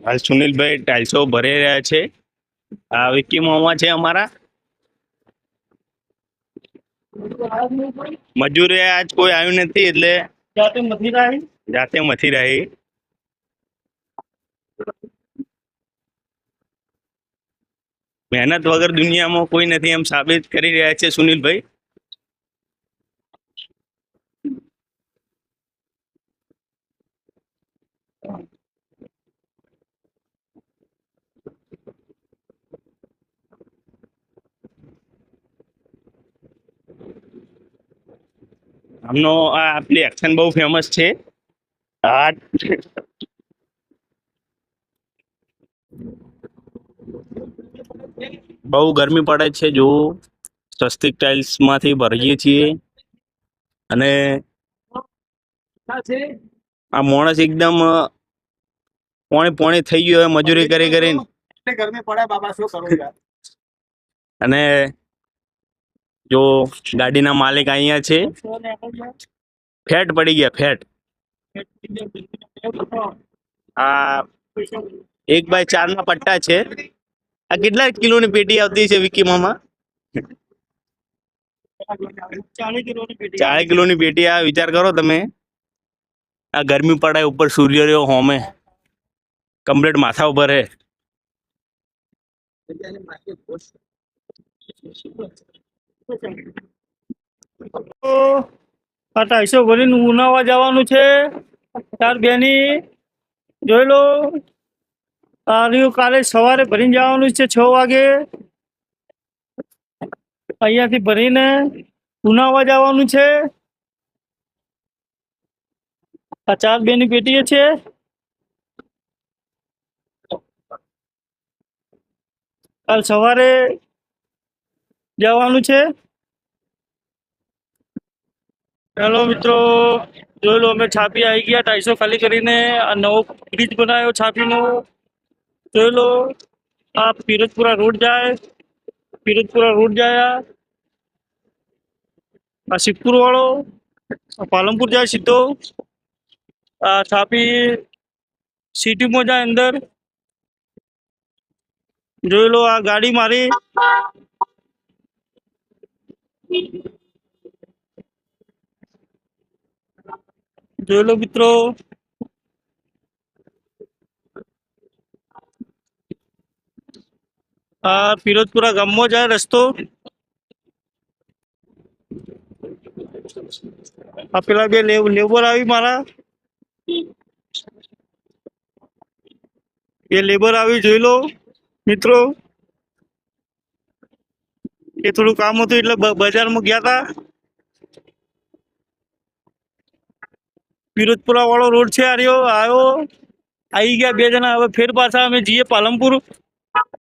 હાલ સુનિલભાઈ ટાઇલ્સો ભરી રહ્યા છે. આ વિકી મોમાં છે અમારા મજૂરે આજ કોઈ આવ્યું નથી એટલે જાતે મથી રહી. મહેનત વગર દુનિયામાં કોઈ નથી એમ સાબિત કરી રહ્યા છે સુનિલભાઈ. આમનો આ આપણી એક્શન બહુ ફેમસ છે. આ બહુ ગરમી પડે છે. જો સ્વસ્તિક ટાઇલ્સ માંથી ભરીએ છીએ અને આ માણસ એકદમ પોણી પોણી થઈ ગયો મજૂરી કરી કરીને. ગરમી પડે બાબા, શું કરું યાર. અને જો ગાડીના માલિક અહીંયા છે. ફેટ પડી ગયા ફેટ. આ 1x4 ના પટ્ટા છે. આ કેટલા કિલોની પેટી આવતી છે વિકી મામા? 40 કિલોની પેટી. આ વિચાર કરો તમે, આ ગરમી પડે ઉપર સૂર્ય રહ્યો હોમે કમ્પ્લીટ માથા ઉપર હે. આ 250 ભરીને ઉનાવા જવાનું છે. 4 બેની જોઈ લો. આ રહ્યું કાલે સવારે ભરીને જવાનું છે 6 વાગે. અહીંયાથી ભરીને ઉનાવા જવાનું છે. આ 4 બેની પેટી છે. કાલ સવારે જવાનું છે. હેલો મિત્રો, જોઈ લો અમે છાપી આવી ગયા 250 ખાલી કરીને. આ નવો બ્રિજ બનાવ્યો છાપીનો. જોઈ લો. આ પિરોજપુરા રોડ જાય. આ સિદ્ધપુર વાળો પાલનપુર જાય સીધો. આ છાપી સિટીમાં જાય અંદર. જોઈ લો આ ગાડી મારી. જોઈ લો મિત્રો. આ પિરોજપુરા ગામમાં જાય રસ્તો. આ પેલા બે લેબર આવી મારા. એ લેબર આવી જોઈ લો મિત્રો. એ થોડું કામ હતું એટલે બજારમાં ગયા હતા. પિરોજપુરા વાળો રોડ છે. આવ્યો આવી ગયા 2 જણા. હવે ફેર પાછા અમે જઈએ પાલનપુર.